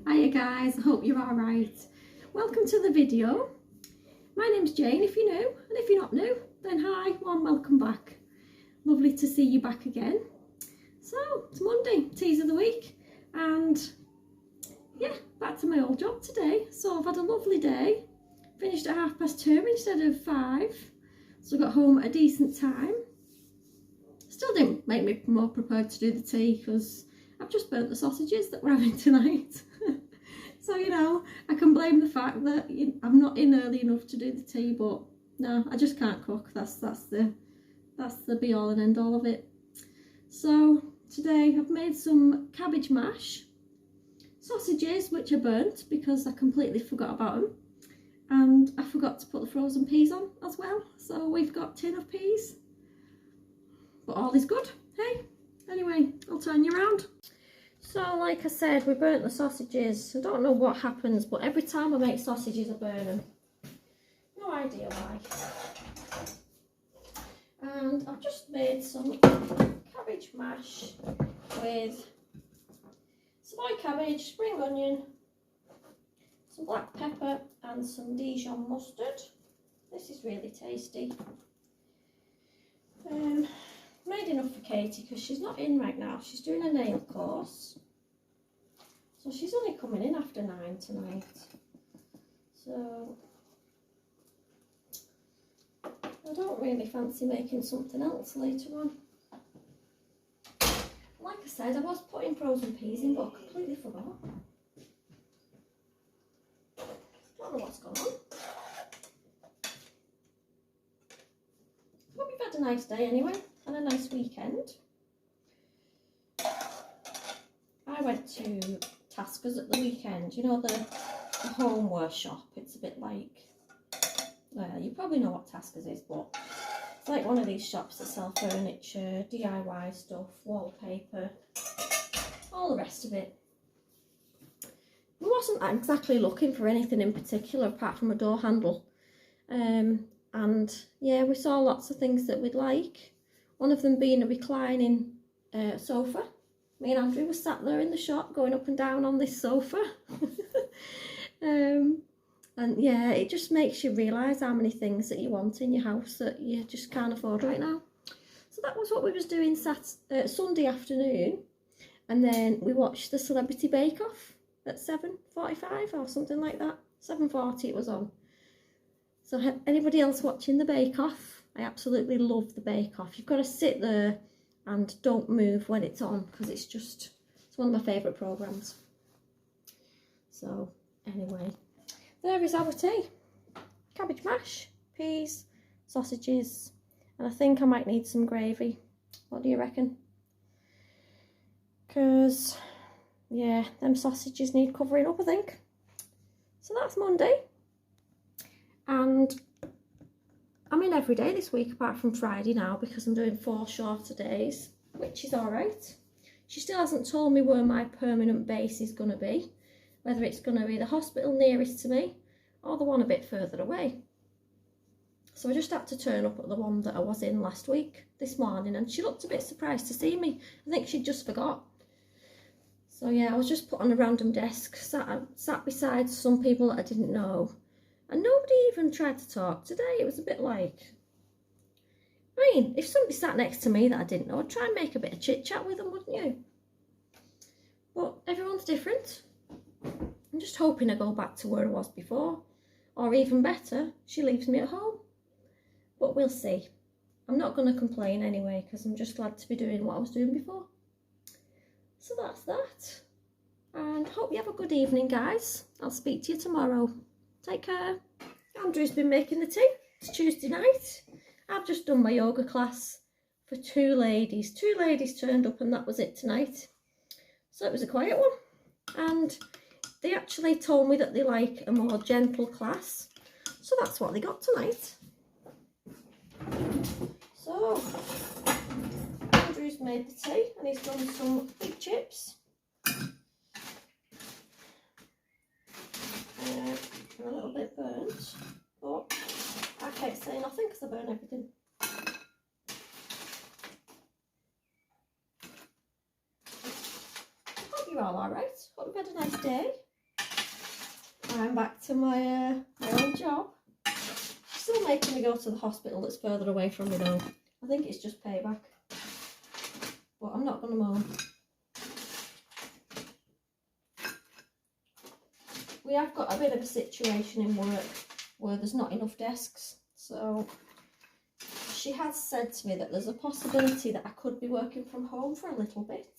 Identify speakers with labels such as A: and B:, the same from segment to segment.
A: Hiya guys, I hope you're alright. Welcome to the video. My name's Jane if you're new, and if you're not new, then hi, warm welcome back. Lovely to see you back again. So, it's Monday, tease of the week, and yeah, back to my old job today. So I've had a lovely day, finished at 2:30 instead of 5, so I got home at a decent time. Still didn't make me more prepared to do the tea because I've just burnt the sausages that we're having tonight. So, you know, I can blame the fact that I'm not in early enough to do the tea, but no, I just can't cook. That's the be all and end all of it. So today I've made some cabbage mash, sausages which I burnt because I completely forgot about them, and I forgot to put the frozen peas on as well. So we've got a tin of peas, but all is good. Hey, anyway, I'll turn you around. So like I said, we burnt the sausages. I don't know what happens, but every time I make sausages I burn them. No idea why. And I've just made some cabbage mash with some white cabbage, spring onion, some black pepper and some Dijon mustard. This is really tasty. Made enough for Katie because she's not in right now. She's doing a nail course, so she's only coming in after 9 tonight. So I don't really fancy making something else later on. Like I said, I was putting frozen peas in, but I completely forgot. Don't know what's going on. Hope you've had a nice day anyway, and a nice weekend. I went to Tasker's at the weekend. You know, the homeware shop. It's a bit like, well, you probably know what Tasker's is, but it's like one of these shops that sell furniture, DIY stuff, wallpaper, all the rest of it. We wasn't exactly looking for anything in particular apart from a door handle. And yeah, we saw lots of things that we'd like. One of them being a reclining sofa. Me and Andrew were sat there in the shop going up and down on this sofa. And yeah, it just makes you realise how many things that you want in your house that you just can't afford right now. So that was what we was doing Sunday afternoon. And then we watched the Celebrity Bake Off at 7:45 or something like that. 7:40 it was on. So anybody else watching the Bake Off? I absolutely love the Bake Off. You've got to sit there and don't move when it's on because it's one of my favourite programmes. So anyway, there is our tea. Cabbage mash, peas, sausages, and I think I might need some gravy. What do you reckon? Because, yeah, them sausages need covering up, I think. So that's Monday. And I'm in every day this week apart from Friday now because I'm doing 4 shorter days, which is alright. She still hasn't told me where my permanent base is going to be, whether it's going to be the hospital nearest to me or the one a bit further away. So I just had to turn up at the one that I was in last week this morning, and she looked a bit surprised to see me. I think she'd just forgot. So yeah, I was just put on a random desk, sat beside some people that I didn't know. And nobody even tried to talk today. It was a bit like, I mean, if somebody sat next to me that I didn't know, I'd try and make a bit of chit chat with them, wouldn't you? But everyone's different. I'm just hoping I go back to where I was before. Or even better, she leaves me at home. But we'll see. I'm not going to complain anyway, because I'm just glad to be doing what I was doing before. So that's that. And hope you have a good evening, guys. I'll speak to you tomorrow. Take care. Andrew's been making the tea. It's Tuesday night. I've just done my yoga class for 2 ladies. 2 ladies turned up and that was it tonight. So it was a quiet one. And they actually told me that they like a more gentle class. So that's what they got tonight. So Andrew's made the tea and he's done some big chips. A little bit burnt, but I can't say nothing because I burn everything. Hope you're all alright. Hope you've had a nice day. I'm back to my old job. Still making me go to the hospital that's further away from me though. I think it's just payback. But I'm not going to moan. We have got a bit of a situation in work where there's not enough desks. So she has said to me that there's a possibility that I could be working from home for a little bit.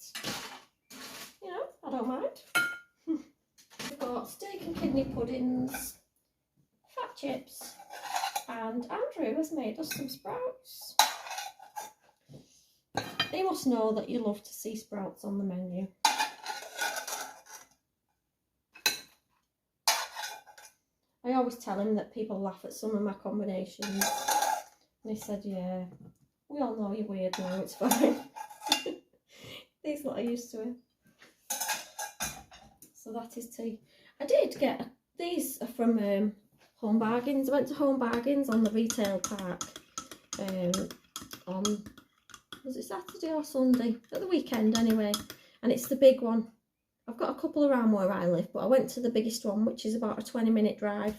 A: You know, I don't mind. We've got steak and kidney puddings, fat chips, and Andrew has made us some sprouts. They must know that you love to see sprouts on the menu. I always tell him that people laugh at some of my combinations. And he said, yeah, we all know you're weird now, it's fine. These lot are used to it. So that is tea. I did get, these are from Home Bargains. I went to Home Bargains on the retail park on, was it Saturday or Sunday? At the weekend anyway. And it's the big one. I've got a couple around where I live, but I went to the biggest one, which is about a 20-minute drive.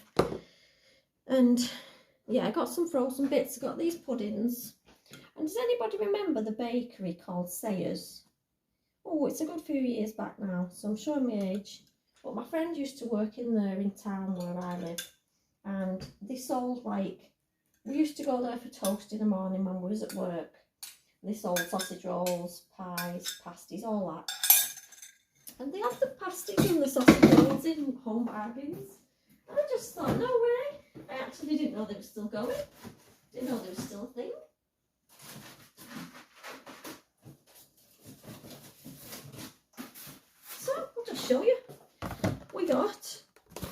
A: And yeah, I got some frozen bits. I got these puddings. And does anybody remember the bakery called Sayers? Oh, it's a good few years back now, so I'm showing my age. But my friend used to work in there in town where I live. And they sold, like, we used to go there for toast in the morning when we was at work. They sold sausage rolls, pies, pasties, all that. And they had the pasties and the sausage rolls in Home Bargains. And I just thought, no way. I actually didn't know they were still going. Didn't know they were still a thing. So, I'll just show you. We got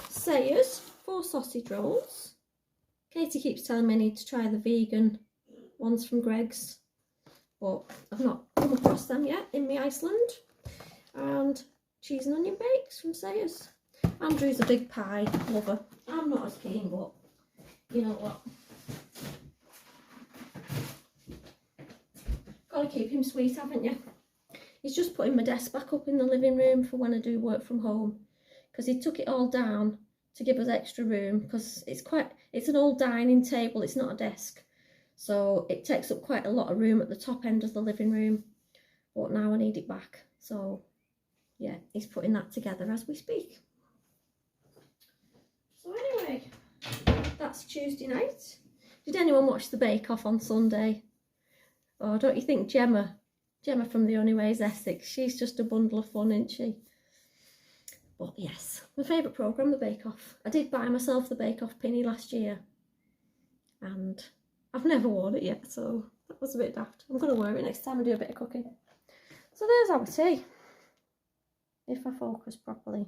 A: Sayers 4 sausage rolls. Katie keeps telling me I need to try the vegan ones from Greggs. But I've not come across them yet in my Iceland. And cheese and onion bakes from Sayers. Andrew's a big pie lover. I'm not as keen, but you know what? Gotta keep him sweet, haven't you? He's just putting my desk back up in the living room for when I do work from home. Because he took it all down to give us extra room. Because it's an old dining table, it's not a desk. So it takes up quite a lot of room at the top end of the living room. But now I need it back. So yeah, he's putting that together as we speak. So anyway, that's Tuesday night. Did anyone watch the Bake Off on Sunday? Oh, don't you think Gemma from the Only Ways Essex, she's just a bundle of fun, isn't she? But yes, my favourite programme, the Bake Off. I did buy myself the Bake Off pinny last year. And I've never worn it yet, so that was a bit daft. I'm going to wear it next time I do a bit of cooking. So there's our tea. If I focus properly.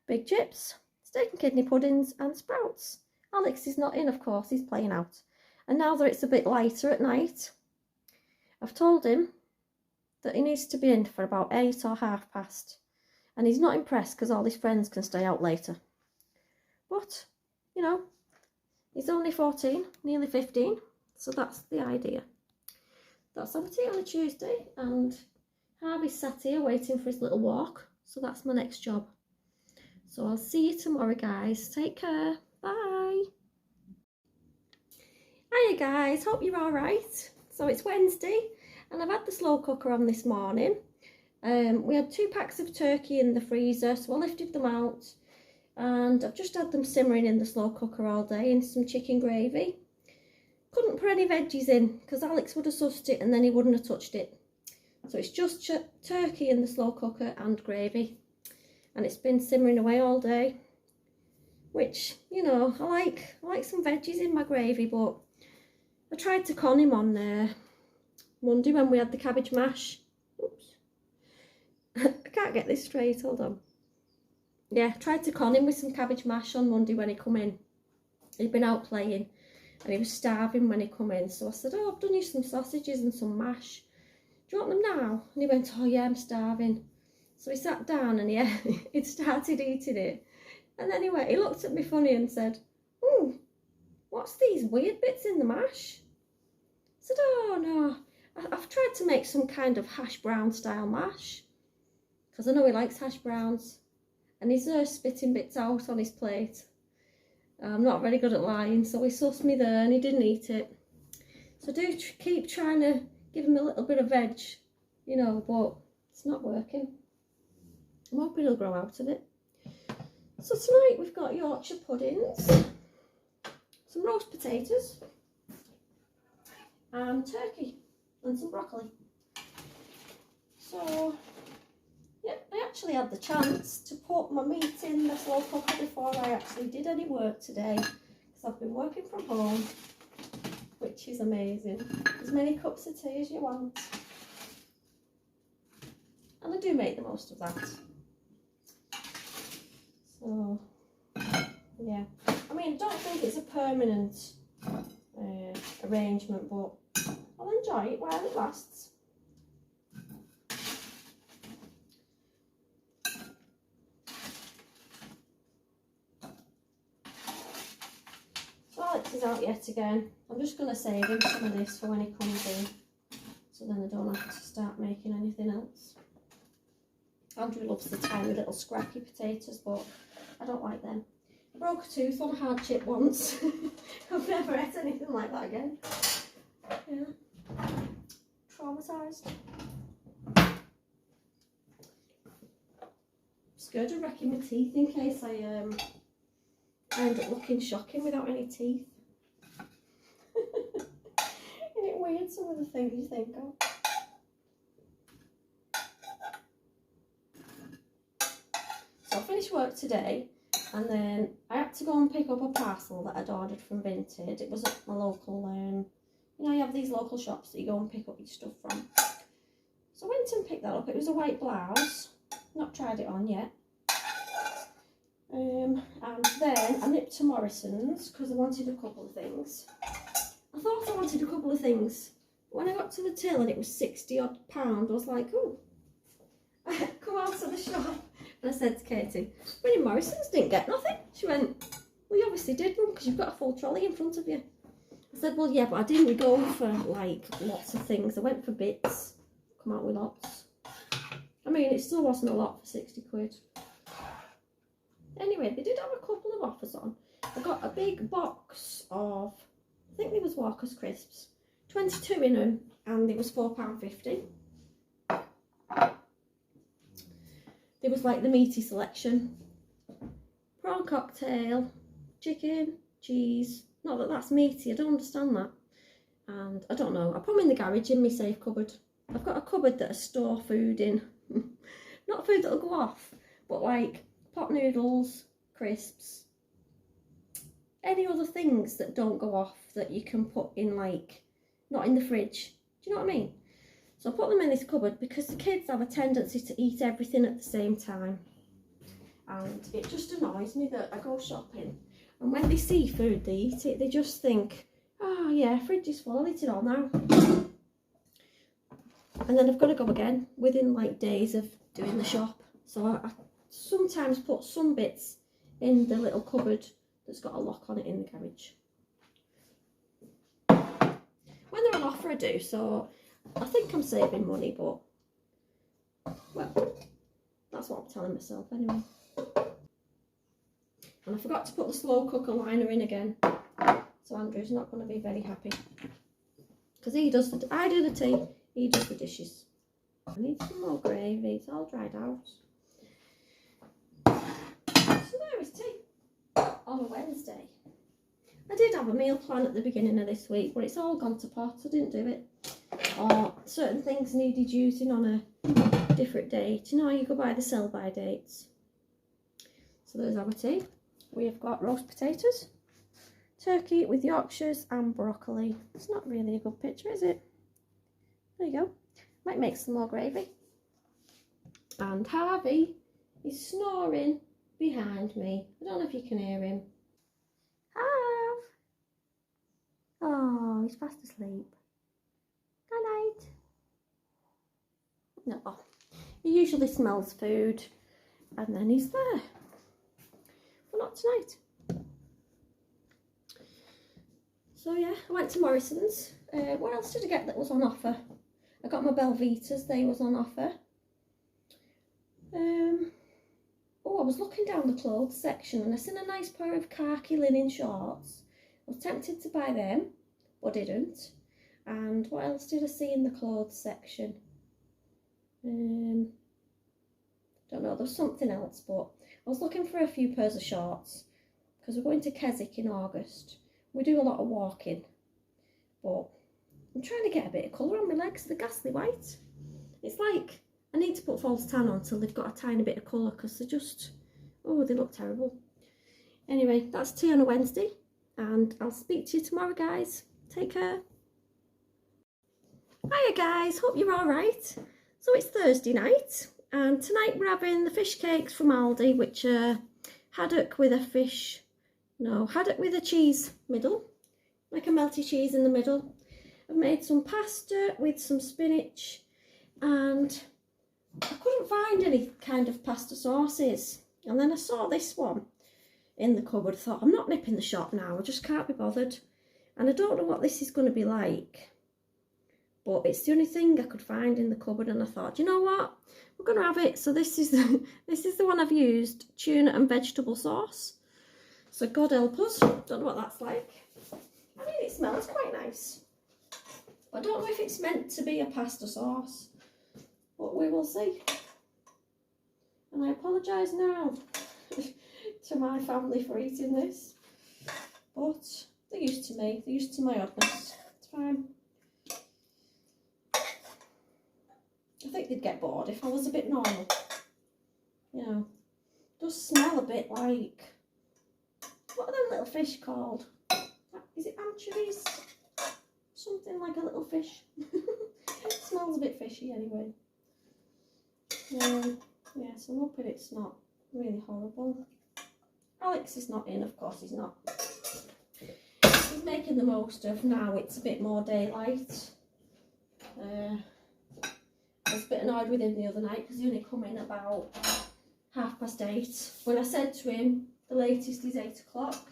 A: Big chips, steak and kidney puddings and sprouts. Alex is not in, of course, he's playing out. And now that it's a bit lighter at night, I've told him that he needs to be in for about 8 or past. And he's not impressed because all his friends can stay out later. But, you know, he's only 14, nearly 15, so that's the idea. That's our tea on a Tuesday, and Harvey's sat here waiting for his little walk. So that's my next job. So I'll see you tomorrow, guys. Take care. Bye. Hiya, guys. Hope you're all right. So it's Wednesday, and I've had the slow cooker on this morning. We had 2 packs of turkey in the freezer, so I lifted them out. And I've just had them simmering in the slow cooker all day in some chicken gravy. Couldn't put any veggies in, because Alex would have sussed it and then he wouldn't have touched it. So it's just turkey in the slow cooker and gravy. And it's been simmering away all day. Which, you know, I like some veggies in my gravy, but I tried to con him on Monday when we had the cabbage mash. Oops. I can't get this straight, hold on. Yeah, tried to con him with some cabbage mash on Monday when he come in. He'd been out playing and he was starving when he come in. So I said, oh, I've done you some sausages and some mash. Do you want them now? And he went, oh yeah, I'm starving. So he sat down and yeah, he'd started eating it. And anyway, he looked at me funny and said, oh, what's these weird bits in the mash? I said, oh no, I've tried to make some kind of hash brown style mash. Because I know he likes hash browns. and he's spitting bits out on his plate. I'm not very good at lying, so he sussed me there and he didn't eat it. So I do keep trying to give him a little bit of veg, you know, but it's not working. I'm hoping he'll grow out of it. So tonight we've got Yorkshire puddings, some roast potatoes, and turkey, and some broccoli. So, yeah, I actually had the chance to put my meat in the slow cooker before I actually did any work today, because I've been working from home, which is amazing. As many cups of tea as you want. And I do make the most of that. So, yeah. I mean, I don't think it's a permanent arrangement, but I'll enjoy it while it lasts. So Alex is out yet again. I'm just going to save him some of this for when he comes in, so then I don't have to start making anything else. Andrew loves the tiny little scrappy potatoes, but I don't like them. I broke a tooth on a hard chip once. I've never ate anything like that again. Yeah. Traumatised. Scared of wrecking my teeth in case I end up looking shocking without any teeth. Isn't it weird, some of the things you think of? So I finished work today, and then I had to go and pick up a parcel that I'd ordered from Vinted. It was at my local, you know, you have these local shops that you go and pick up your stuff from. So I went and picked that up. It was a white blouse. Not tried it on yet. And then I nipped to Morrison's because I wanted a couple of things. I thought I wanted a couple of things. When I got to the till and it was £60 odd, I was like, oh. I come out of the shop and I said to Katie, "When in Morrison's didn't get nothing." She went, "Well, you obviously did, Mum, because you've got a full trolley in front of you." I said, "Well, yeah, but I didn't go for like lots of things. I went for bits, come out with lots." I mean, it still wasn't a lot for 60 quid. Anyway, they did have a couple of offers on. I got a big box of, I think there was Walker's crisps, 22 in them, and it was £4.50. There was like the meaty selection. Prawn cocktail, chicken, cheese. Not that that's meaty, I don't understand that. And I don't know, I put them in the garage in my safe cupboard. I've got a cupboard that I store food in. Not food that'll go off, but like pot noodles, crisps, any other things that don't go off that you can put in, like, not in the fridge. Do you know what I mean? So I put them in this cupboard because the kids have a tendency to eat everything at the same time. And it just annoys me that I go shopping and when they see food, they eat it. They just think, "Oh yeah, fridge is full, I'll eat it all now." And then I've got to go again within like days of doing the shop. So I sometimes put some bits in the little cupboard that's got a lock on it in the garage. When they're on offer I do, so I think I'm saving money, but, well, that's what I'm telling myself anyway. And I forgot to put the slow cooker liner in again, so Andrew's not going to be very happy. Because he does I do the tea, he does the dishes. I need some more gravy, it's all dried out. So there is tea on a Wednesday. I did have a meal plan at the beginning of this week, but it's all gone to pot, I didn't do it. Or certain things needed using on a different date. You know, you go by the sell-by dates. So there's our tea. We have got roast potatoes, turkey with Yorkshires and broccoli. It's not really a good picture, is it? There you go. Might make some more gravy. And Harvey is snoring behind me. I don't know if you can hear him. Harv! Oh, he's fast asleep. Good night. No, he usually smells food and then he's there. But not tonight. So yeah, I went to Morrison's. What else did I get that was on offer? I got my Belvitas, they was on offer. Oh, I was looking down the clothes section and I seen a nice pair of khaki linen shorts. I was tempted to buy them, but didn't. And what else did I see in the clothes section? Don't know, there's something else, but I was looking for a few pairs of shorts because we're going to Keswick in August. We do a lot of walking, but I'm trying to get a bit of colour on my legs. They're ghastly white. It's like I need to put false tan on till they've got a tiny bit of colour because they're just, oh, they look terrible. Anyway, that's tea on a Wednesday, and I'll speak to you tomorrow, guys. Take care. Hiya guys, hope you're alright. So it's Thursday night, and tonight we're having the fish cakes from Aldi, which are haddock with a haddock with a cheese middle, like a melty cheese in the middle. I've made some pasta with some spinach, and I couldn't find any kind of pasta sauces. And then I saw this one in the cupboard. I thought, I'm not nipping the shop now, I just can't be bothered. And I don't know what this is going to be like, but it's the only thing I could find in the cupboard, and I thought, you know what, we're going to have it. So this is the one I've used, tuna and vegetable sauce. So God help us, don't know what that's like. I mean, it smells quite nice. I don't know if it's meant to be a pasta sauce, but we will see. And I apologise now to my family for eating this, but they're used to me, they're used to my oddness. It's fine. I think they'd get bored if I was a bit normal. You know, it does smell a bit like, what are them little fish called? Is it anchovies? Something like a little fish. It smells a bit fishy anyway. Yeah, so I'm hoping it's not really horrible. Alex is not in, of course he's not. He's making the most of now it's a bit more daylight. I was a bit annoyed with him the other night because he only come in about 8:30. When I said to him the latest is 8 o'clock.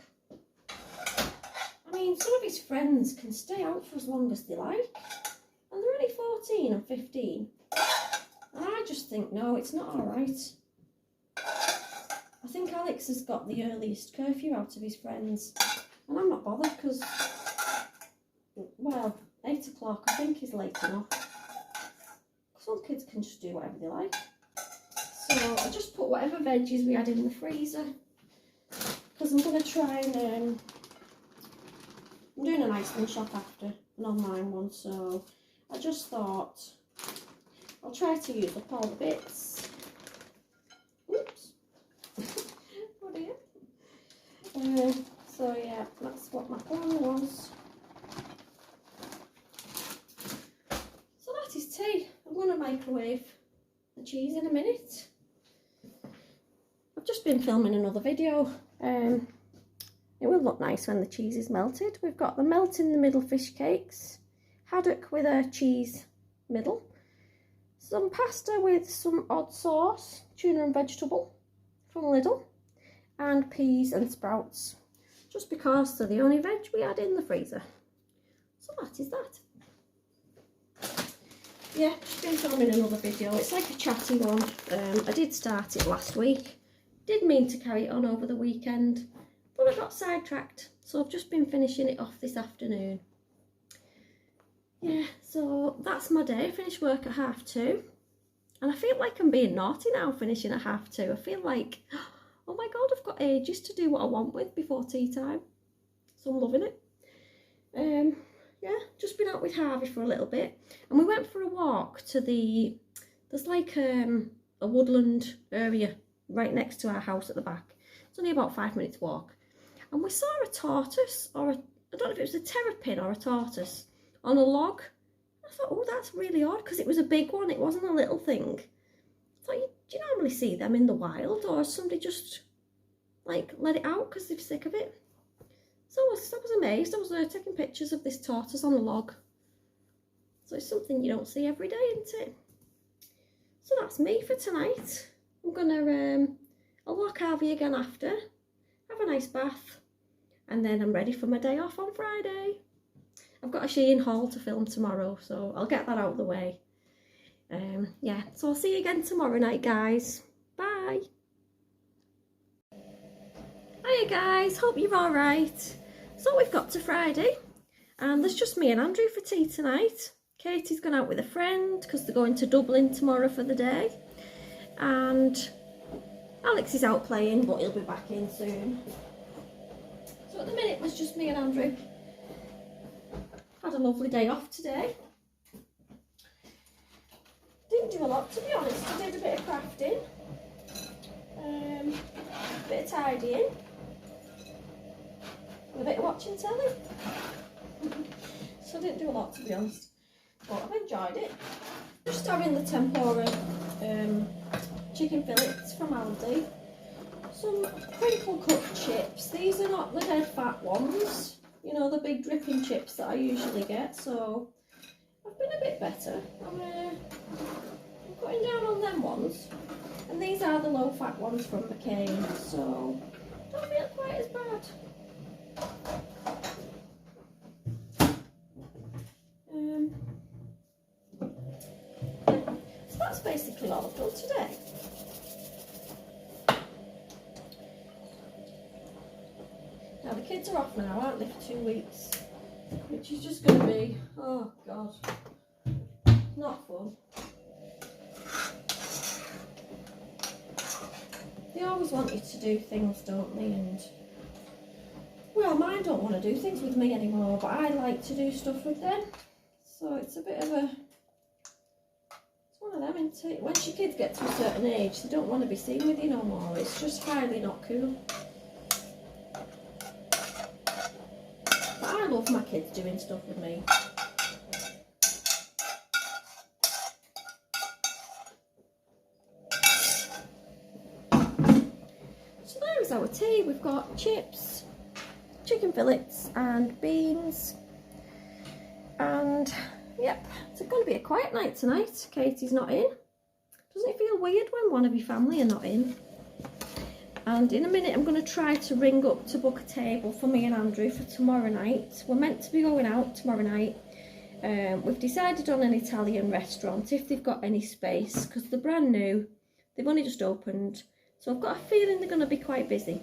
A: I mean, some of his friends can stay out for as long as they like, and they're only 14 and 15. And I just think, no, it's not alright. I think Alex has got the earliest curfew out of his friends, and I'm not bothered because, well, 8 o'clock I think is late enough. Some kids can just do whatever they like. So I just put whatever veggies we had in the freezer, because I'm going to try and, I'm doing an Iceland shop after, an online one, so I just thought I'll try to use up all the bits. Oops. Oh dear. So yeah, that's what my plan was. So that is tea. I'm going to microwave the cheese in a minute. I've just been filming another video. It will look nice when the cheese is melted. We've got the melt in the middle fish cakes, haddock with a cheese middle, some pasta with some odd sauce, tuna and vegetable from Lidl, and peas and sprouts, just because they're the only veg we had in the freezer. So that is that. Yeah, just been filming another video. It's like a chatty one. I did start it last week. Did mean to carry it on over the weekend, but I got sidetracked. So I've just been finishing it off this afternoon. Yeah, so that's my day. I finished work at 2:30. And I feel like I'm being naughty now, finishing at 2:30. I feel like, oh my God, I've got ages to do what I want with before tea time. So I'm loving it. Yeah, just been out with Harvey for a little bit, and we went for a walk to there's like a woodland area right next to our house at the back. It's only about 5 minutes walk, and we saw a tortoise, or I don't know if it was a terrapin or a tortoise, on a log. I thought, oh, that's really odd, because it was a big one, it wasn't a little thing. I thought, do you normally see them in the wild, or somebody just like let it out because they're sick of it? So I was amazed. I was taking pictures of this tortoise on a log. So it's something you don't see every day, isn't it? So that's me for tonight. I'm gonna, I'll walk Harvey again after, have a nice bath, and then I'm ready for my day off on Friday. I've got a Shein haul to film tomorrow, so I'll get that out of the way. Yeah, so I'll see you again tomorrow night, guys. Bye. Hiya guys, hope you're alright. So we've got to Friday and there's just me and Andrew for tea tonight. Katie's gone out with a friend because they're going to Dublin tomorrow for the day. And Alex is out playing, but he'll be back in soon. So at the minute there's just me and Andrew. Had a lovely day off today. Didn't do a lot, to be honest. I did a bit of crafting. A bit of tidying. And a bit of watching telly. So I didn't do a lot, to be honest. But I've enjoyed it. Just having the tempura chicken fillets from Aldi. Some crinkle cut chips. These are not the dead fat ones. You know, the big dripping chips that I usually get. So I've been a bit better. I'm cutting down on them ones. And these are the low fat ones from McCain. So don't feel quite as bad. So that's basically all I've done today. Now the kids are off now, aren't they, for 2 weeks? Which is just going to be, oh God, not fun. They always want you to do things, don't they? And well, mine don't want to do things with me anymore, but I like to do stuff with them. So it's a bit of a, it's one of them, isn't it? Once your kids get to a certain age, they don't want to be seen with you no more. It's just highly not cool. But I love my kids doing stuff with me. So there is our tea. We've got chips, chicken fillets and beans. And yep, it's going to be a quiet night tonight. Katie's not in. Doesn't it feel weird when one of your family are not in? And in a minute I'm going to try to ring up to book a table for me and Andrew for tomorrow night. We're meant to be going out tomorrow night. We've decided on an Italian restaurant if they've got any space, because they're brand new. They've only just opened. So I've got a feeling they're going to be quite busy.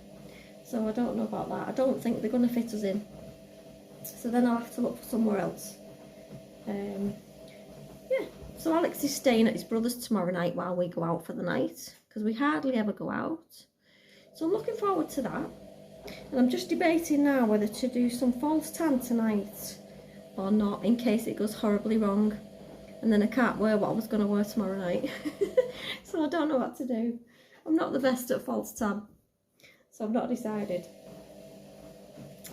A: So I don't know about that. I don't think they're going to fit us in. So then I'll have to look for somewhere else. Yeah, so Alex is staying at his brother's tomorrow night while we go out for the night, because we hardly ever go out. So I'm looking forward to that. And I'm just debating now whether to do some false tan tonight or not, in case it goes horribly wrong and then I can't wear what I was going to wear tomorrow night. So I don't know what to do. I'm not the best at false tan, so I've not decided.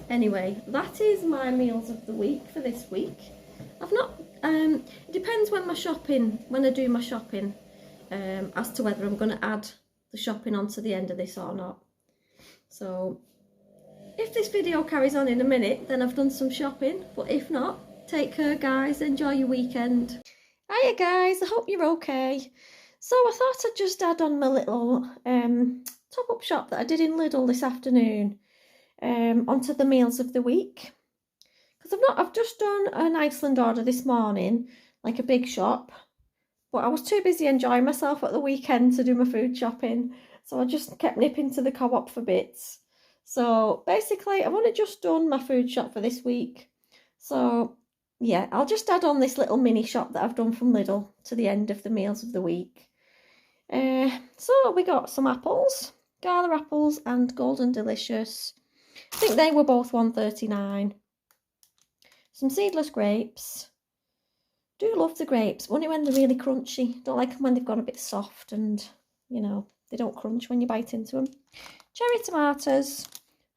A: Anyway, that is my meals of the week for this week. I've not, it depends when I do my shopping, as to whether I'm going to add the shopping onto the end of this or not. So if this video carries on in a minute, then I've done some shopping, but if not, take care guys, enjoy your weekend. Hiya guys, I hope you're okay. So I thought I'd just add on my little top-up shop that I did in Lidl this afternoon onto the meals of the week. Because I've just done an Iceland order this morning, like a big shop, but I was too busy enjoying myself at the weekend to do my food shopping, so I just kept nipping to the co-op for bits. So basically I've only just done my food shop for this week, so yeah, I'll just add on this little mini shop that I've done from Lidl to the end of the meals of the week. So we got some apples, Gala apples and Golden Delicious. I think they were both $1.39. Some seedless grapes. Do love the grapes, only when they're really crunchy. Don't like them when they've gone a bit soft and, you know, they don't crunch when you bite into them. Cherry tomatoes.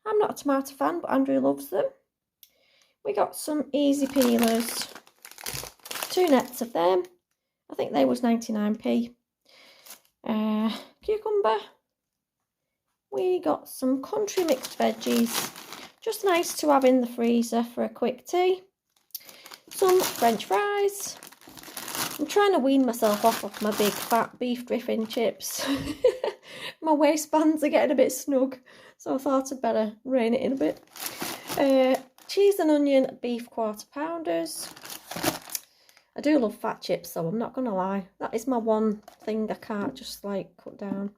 A: I'm not a tomato fan, but Andrew loves them. We got some easy peelers. 2 nets of them. I think they was 99p. Cucumber. We got some country mixed veggies. Just nice to have in the freezer for a quick tea. Some French fries. I'm trying to wean myself off my big fat beef dripping chips. My waistbands are getting a bit snug, so I thought I'd better rein it in a bit. Cheese and onion beef quarter pounders. I do love fat chips though, I'm not going to lie. That is my one thing I can't just like cut down.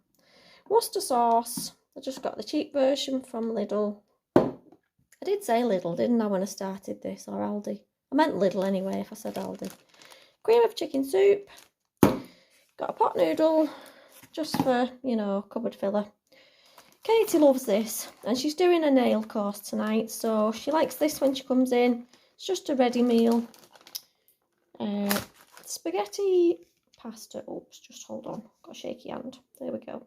A: Worcester sauce. I just got the cheap version from Lidl. I did say Lidl, didn't I, when I started this, or Aldi? I meant Lidl anyway if I said Aldi. Cream of chicken soup. Got a pot noodle, just for, you know, cupboard filler. Katie loves this, and she's doing a nail course tonight, so she likes this when she comes in. It's just a ready meal. Spaghetti pasta. Oops, just hold on. Got a shaky hand. There we go.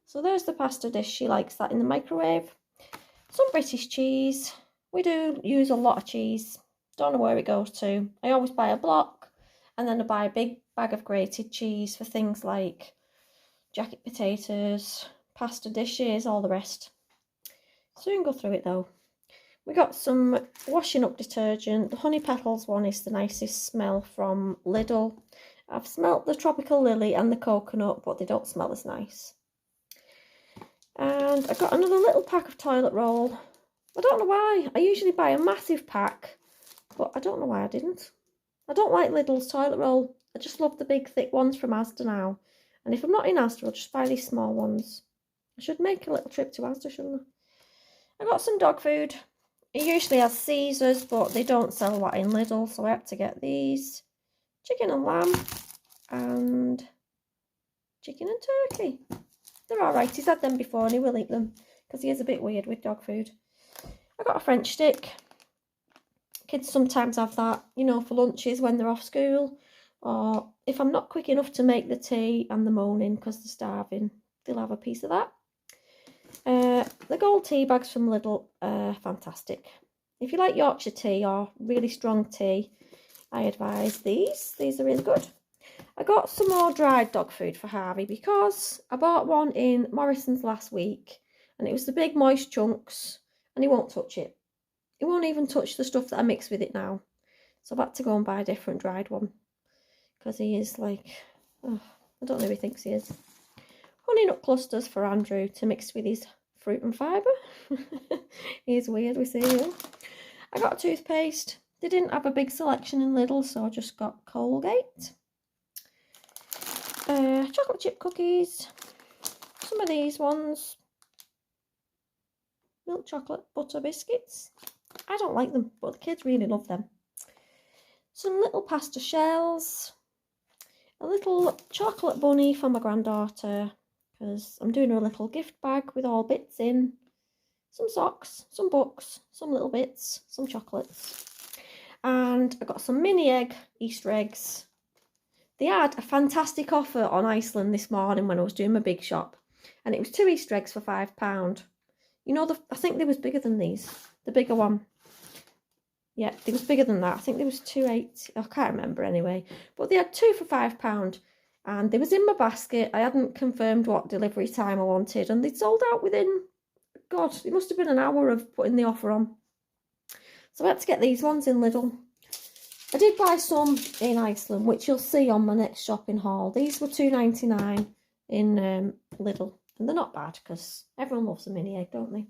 A: So there's the pasta dish. She likes that in the microwave. Some British cheese. We do use a lot of cheese. Don't know where it goes to. I always buy a block, and then I buy a big bag of grated cheese for things like jacket potatoes, pasta dishes, all the rest. Soon go through it though. We got some washing up detergent. The Honey Petals one is the nicest smell from Lidl. I've smelt the Tropical Lily and the coconut, but they don't smell as nice. And I got another little pack of toilet roll. I don't know why. I usually buy a massive pack, but I don't know why I didn't. I don't like Lidl's toilet roll. I just love the big thick ones from Asda now. And if I'm not in Asda, I'll just buy these small ones. I should make a little trip to Asda, shouldn't I? I got some dog food. It usually has Caesars, but they don't sell that in Lidl, so I had to get these. Chicken and lamb, and chicken and turkey. They're alright. He's had them before and he will eat them, because he is a bit weird with dog food. I got a French stick. Kids sometimes have that, you know, for lunches when they're off school, or if I'm not quick enough to make the tea and the moaning because they're starving, they'll have a piece of that. The gold tea bags from Lidl are fantastic. If you like Yorkshire tea or really strong tea, I advise these. These are really good. I got some more dried dog food for Harvey because I bought one in Morrison's last week and it was the big moist chunks and he won't touch it. He won't even touch the stuff that I mix with it now. So I've had to go and buy a different dried one because he is like, oh, I don't know if he thinks he is. Honey nut clusters for Andrew to mix with his fruit and fibre. He's weird with cereal. I got toothpaste. They didn't have a big selection in Lidl, so I just got Colgate. Chocolate chip cookies. Some of these ones. Milk chocolate butter biscuits. I don't like them, but the kids really love them. Some little pasta shells. A little chocolate bunny for my granddaughter, because I'm doing her a little gift bag with all bits in. Some socks, some books, some little bits, some chocolates. And I got some mini egg Easter eggs. They had a fantastic offer on Iceland this morning when I was doing my big shop. And it was 2 Easter eggs for £5. You know, I think they was bigger than these. The bigger one. Yeah, they was bigger than that. I think there was 2.80. I can't remember anyway. But they had 2 for £5. And they was in my basket. I hadn't confirmed what delivery time I wanted. And they'd sold out within, God, it must have been an hour of putting the offer on. So I had to get these ones in Lidl. I did buy some in Iceland, which you'll see on my next shopping haul. These were £2.99 in Lidl. And they're not bad because everyone loves a mini egg, don't they?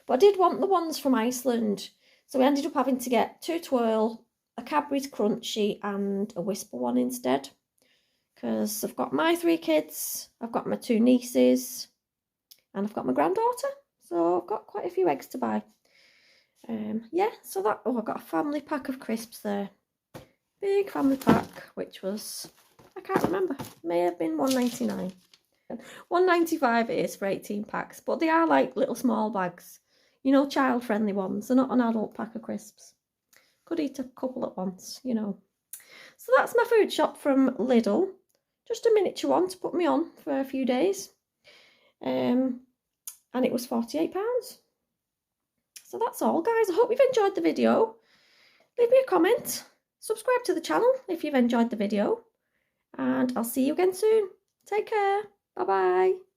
A: But I did want the ones from Iceland. So we ended up having to get 2 Twirl, a Cadbury's Crunchy and a Whisper one instead. Because I've got my 3 kids, I've got my 2 nieces, and I've got my granddaughter. So I've got quite a few eggs to buy. Yeah, so that, oh, I got a family pack of crisps there. Big family pack, which was, I can't remember, may have been £1.99. £1.95 it is for 18 packs, but they are like little small bags. You know, child-friendly ones. They're not an adult pack of crisps. Could eat a couple at once, you know. So that's my food shop from Lidl. Just a miniature one to put me on for a few days. And it was £48. So that's all, guys. I hope you've enjoyed the video. Leave me a comment. Subscribe to the channel if you've enjoyed the video. And I'll see you again soon. Take care. Bye-bye.